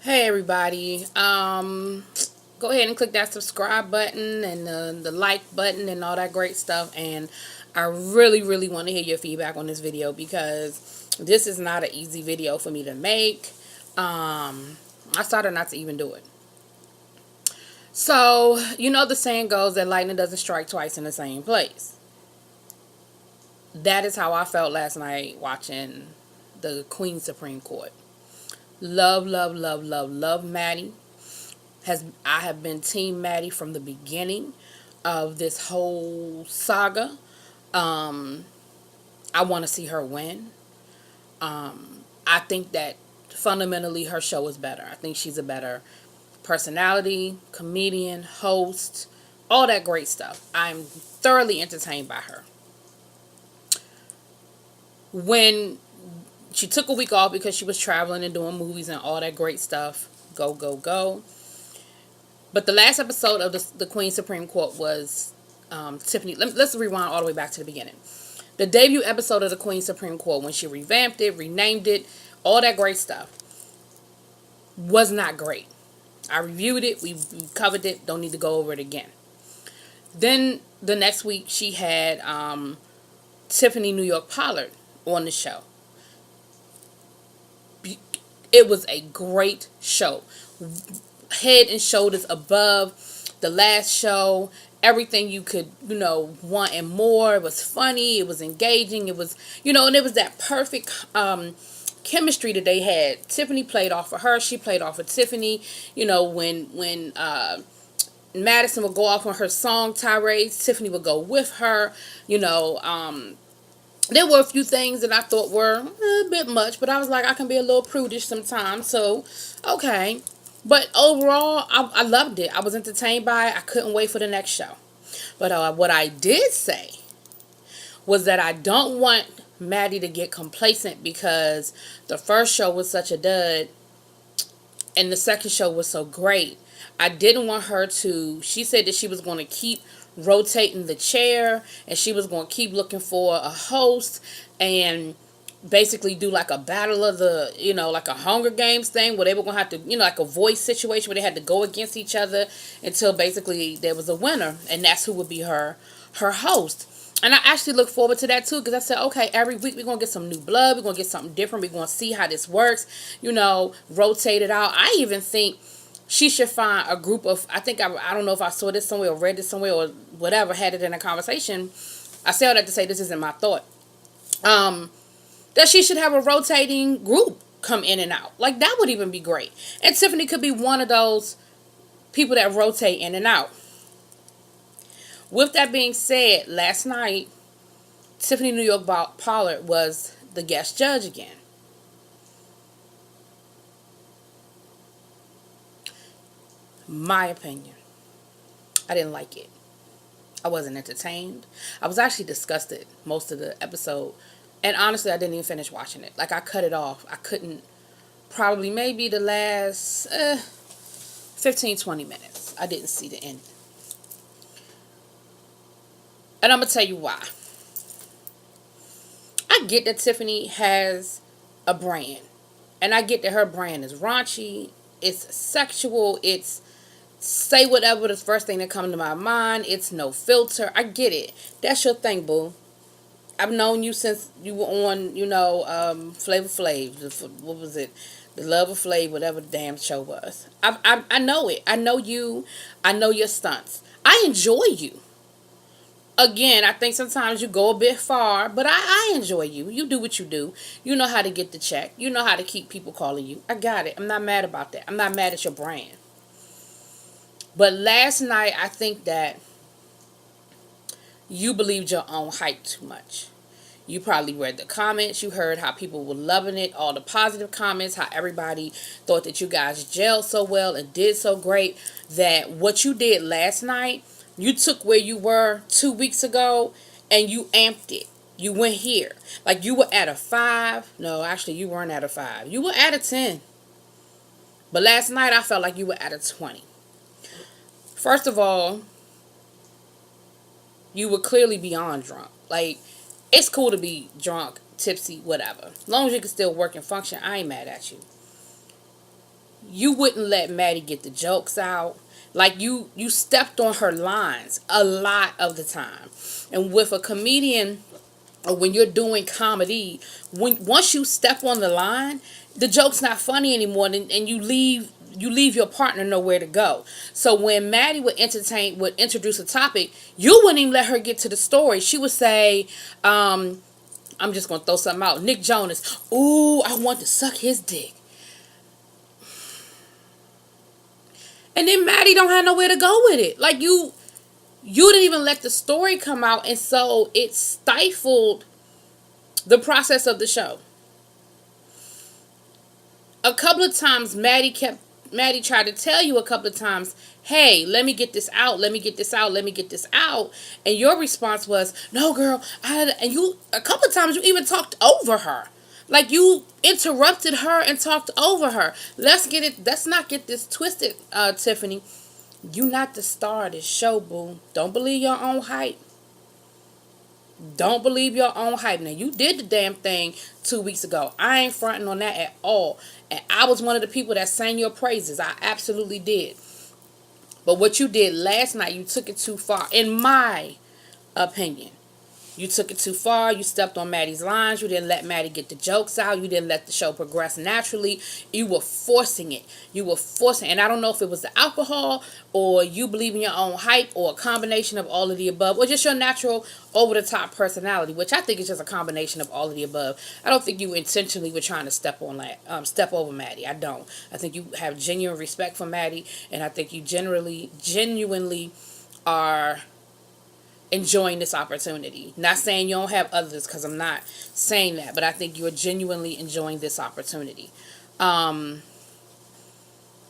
Hey everybody. Go ahead and click that subscribe button and the like button and all that great stuff. And I really want to hear your feedback on this video because this is not an easy video for me to make. I started not to even do it. So, you know the saying goes that lightning doesn't strike twice in the same place. That is how I felt last night watching the Queen Supreme Court. Love Maddie. I have been Team Maddie from the beginning of this whole saga. I want to see her win. I think that fundamentally her show is better. I think she's a better personality, comedian, host, all that great stuff. I'm thoroughly entertained by her. When she took a week off because she was traveling and doing movies and all that great stuff, go. But the last episode of the Queen Supreme Court was Tiffany. Let's rewind all the way back to the beginning. The debut episode of the Queen Supreme Court, when she revamped it, renamed it, all that great stuff, was not great. I reviewed it. We covered it. Don't need to go over it again. Then the next week, she had Tiffany New York Pollard on the show. It was a great show. Head and shoulders above the last show. Everything you could, want and more. It was funny. It was engaging. It was, and it was that perfect chemistry that they had. Tiffany played off of her. She played off of Tiffany. When Madison would go off on her song tirades, Tiffany would go with her. There were a few things that I thought were a bit much, but I was like, I can be a little prudish sometimes. So, okay. But overall, I loved it. I was entertained by it. I couldn't wait for the next show. But what I did say was that I don't want Maddie to get complacent because the first show was such a dud and the second show was so great. I didn't want her to. She said that she was going to keep rotating the chair and she was going to keep looking for a host and basically do like a battle of the, like a Hunger Games thing where they were going to have to, like a voice situation where they had to go against each other until basically there was a winner, and that's who would be her host. And I actually look forward to that too because I said, okay, every week we're going to get some new blood. We're going to get something different. We're going to see how this works, rotate it out. I even think she should find a group of, I don't know if I saw this somewhere or read this somewhere or whatever, had it in a conversation. I say all that to say this isn't my thought. That she should have a rotating group come in and out. Like, that would even be great. And Tiffany could be one of those people that rotate in and out. With that being said, last night, Tiffany New York Pollard was the guest judge again. My opinion, I didn't like it. I wasn't entertained. I was actually disgusted most of the episode. And honestly, I didn't even finish watching it. Like, I cut it off. I couldn't, probably maybe the last 15, 20 minutes. I didn't see the end. And I'm going to tell you why. I get that Tiffany has a brand. And I get that her brand is raunchy. It's sexual. It's say whatever the first thing that comes to my mind. It's no filter. I get it. That's your thing, boo. I've known you since you were on, Flavor Flav. What was it? The Love of Flav, whatever the damn show was. I know it. I know you. I know your stunts. I enjoy you. Again, I think sometimes you go a bit far, but I enjoy you. You do what you do. You know how to get the check. You know how to keep people calling you. I got it. I'm not mad about that. I'm not mad at your brand. But last night, I think that you believed your own hype too much. You probably read the comments. You heard how people were loving it, all the positive comments, how everybody thought that you guys gelled so well and did so great, that what you did last night, you took where you were 2 weeks ago and you amped it. You went here. Like, you were at a 5. No, actually, you weren't at a 5. You were at a 10. But last night, I felt like you were at a 20. First of all, you were clearly beyond drunk. Like, it's cool to be drunk, tipsy, whatever. As long as you can still work and function, I ain't mad at you. you wouldn't let Maddie get the jokes out. Like you stepped on her lines a lot of the time. And with a comedian, or when you're doing comedy, when once you step on the line, the joke's not funny anymore, and you leave your partner nowhere to go. So when Maddie would introduce a topic, you wouldn't even let her get to the story. She would say, I'm just gonna throw something out. Nick Jonas, ooh, I want to suck his dick. And then Maddie don't have nowhere to go with it. Like you didn't even let the story come out, and so it stifled the process of the show. A couple of times Maddie tried to tell you a couple of times, hey, let me get this out, let me get this out, let me get this out. And your response was, no, girl, and you, a couple of times you even talked over her. Like you interrupted her and talked over her. Let's not get this twisted, Tiffany. You not the star of this show, boo. Don't believe your own hype. Don't believe your own hype. Now, you did the damn thing 2 weeks ago. I ain't fronting on that at all. And I was one of the people that sang your praises. I absolutely did. But what you did last night, you took it too far, in my opinion. You took it too far. You stepped on Maddie's lines. You didn't let Maddie get the jokes out. You didn't let the show progress naturally. You were forcing it. You were forcing it. And I don't know if it was the alcohol or you believe in your own hype or a combination of all of the above or just your natural over-the-top personality, which I think is just a combination of all of the above. I don't think you intentionally were trying to step over Maddie. I don't. I think you have genuine respect for Maddie, and I think you genuinely are enjoying this opportunity. Not saying you don't have others, because I'm not saying that, but I think you're genuinely enjoying this opportunity. But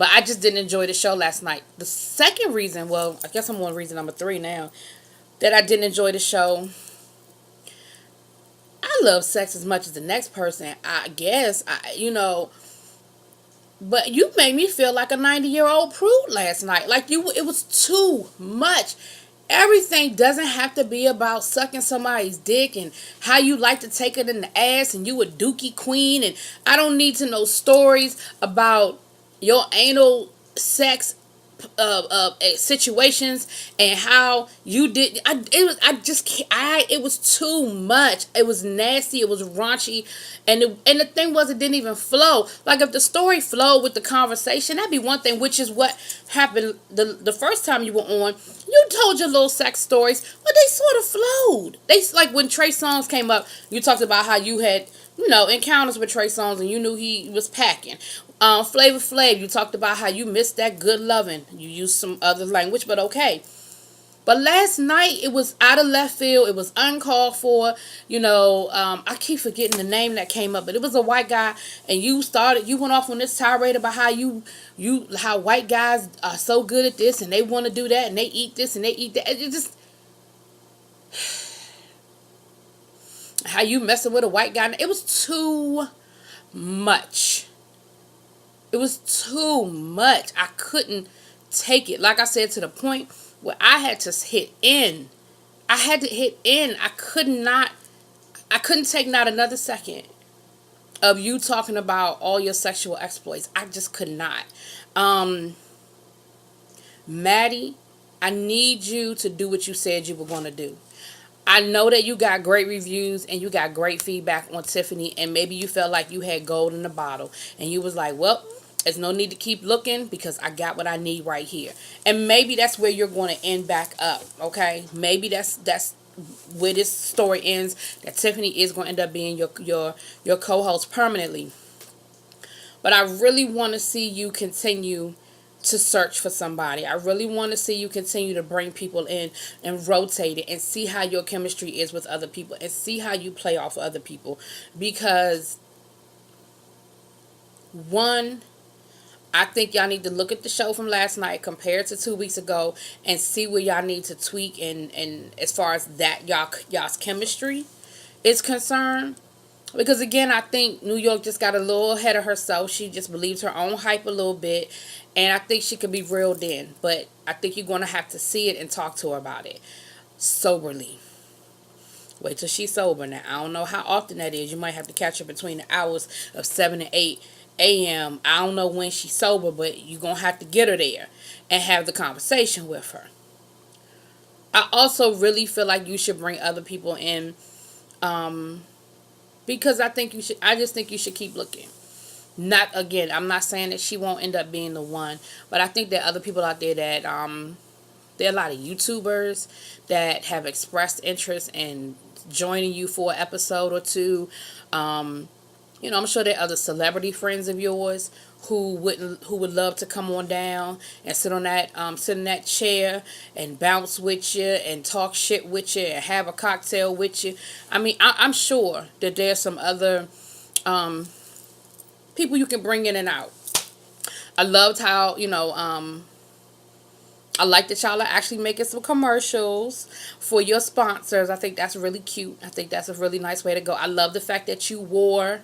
I just didn't enjoy the show last night. The second reason, well, I guess I'm on reason number 3 now, that I didn't enjoy the show. I love sex as much as the next person, I guess. But you made me feel like a 90-year-old prude last night. Like it was too much. Everything doesn't have to be about sucking somebody's dick and how you like to take it in the ass and you a dookie queen, and I don't need to know stories about your anal sex situations and how you did. It was too much. It was nasty. It was raunchy, and the thing was, it didn't even flow. Like if the story flowed with the conversation, that'd be one thing. Which is what happened the first time you were on. You told your little sex stories, but they sort of flowed. They, like when Trey Songz came up, you talked about how you had encounters with Trey Songz and you knew he was packing. Flavor Flav, you talked about how you missed that good loving. You used some other language, but okay. But last night, it was out of left field. It was uncalled for. I keep forgetting the name that came up, but it was a white guy, and you went off on this tirade about how white guys are so good at this, and they want to do that, and they eat this, and they eat that. It just, how you messing with a white guy. It was too much. It was too much. I couldn't take it. Like I said, to the point where I had to hit end. I had to hit end. I couldn't take not another second of you talking about all your sexual exploits. I just could not. Maddie, I need you to do what you said you were going to do. I know that you got great reviews and you got great feedback on Tiffany, and maybe you felt like you had gold in the bottle and you was like, well, there's no need to keep looking because I got what I need right here. And maybe that's where you're going to end back up, okay? Maybe that's where this story ends, that Tiffany is going to end up being your co-host permanently. But I really want to see you continue to search for somebody. I really want to see you continue to bring people in and rotate it and see how your chemistry is with other people and see how you play off other people. Because, one, I think y'all need to look at the show from last night compared to 2 weeks ago and see where y'all need to tweak and as far as that y'all's chemistry is concerned. Because again, I think New York just got a little ahead of herself. She just believes her own hype a little bit, and I think she could be reeled in. But I think you're going to have to see it and talk to her about it soberly. Wait till she's sober. Now, I don't know how often that is. You might have to catch her between the hours of 7 and 8 a.m. I don't know when she's sober, but you're going to have to get her there and have the conversation with her. I also really feel like you should bring other people in, um, because I just think you should keep looking. Not, again, I'm not saying that she won't end up being the one, but I think there are other people out there that, there are a lot of YouTubers that have expressed interest in joining you for an episode or two. Um, I'm sure there are other celebrity friends of yours who would love to come on down and sit in that chair and bounce with you and talk shit with you and have a cocktail with you. I mean, I'm sure that there's some other um, people you can bring in and out. I loved how I like that y'all are actually making some commercials for your sponsors. I think that's really cute. I think that's a really nice way to go. I love the fact that you wore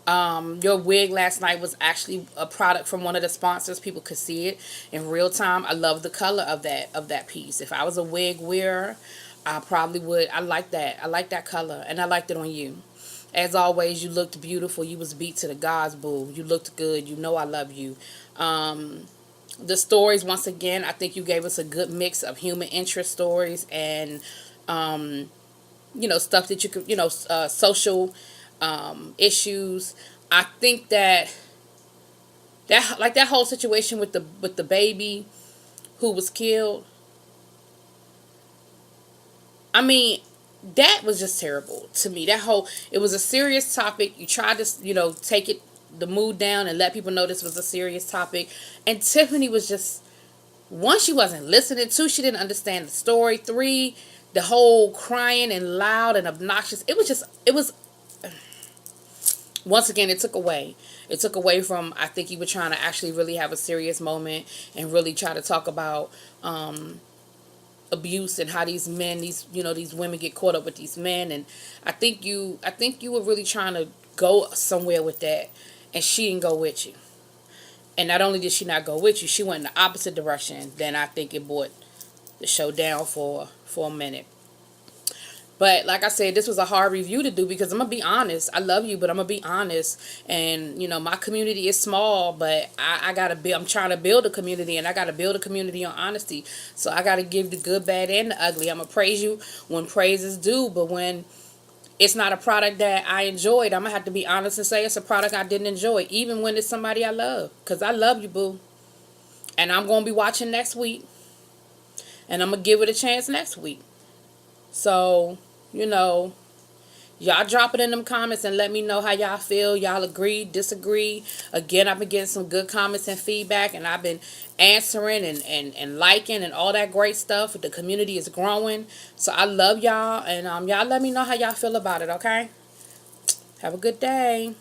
your wig last night was actually a product from one of the sponsors. People could see it in real time. I love the color of that piece. If I was a wig wearer, I probably would. I like that. I like that color, and I liked it on you. As always, you looked beautiful. You was beat to the gods, boo. You looked good. You know I love you. The stories, once again, I think you gave us a good mix of human interest stories and stuff that you could, social issues. I think that whole situation with the baby who was killed. I mean, that was just terrible to me. It was a serious topic. You tried to, take the mood down and let people know this was a serious topic. And Tiffany was just, one, she wasn't listening. Two, she didn't understand the story. Three, the whole crying and loud and obnoxious. It was once again, it took away. It took away from, I think you were trying to actually really have a serious moment and really try to talk about abuse and how these men, these women get caught up with these men. And I think you were really trying to go somewhere with that, and she didn't go with you. And not only did she not go with you, she went in the opposite direction. Then I think it brought the show down for a minute. But like I said, this was a hard review to do because I'm gonna be honest. I love you, but I'm gonna be honest. And my community is small, but I gotta be. I'm trying to build a community, and I gotta build a community on honesty. So I gotta give the good, bad, and the ugly. I'm gonna praise you when praise is due, but when it's not a product that I enjoyed, I'm gonna have to be honest and say it's a product I didn't enjoy, even when it's somebody I love. Cause I love you, boo, and I'm gonna be watching next week, and I'm gonna give it a chance next week. So, you know, y'all drop it in them comments and let me know how y'all feel. Y'all agree, disagree. Again, I've been getting some good comments and feedback, and I've been answering and liking and all that great stuff. The community is growing. So I love y'all, and y'all let me know how y'all feel about it, okay? Have a good day.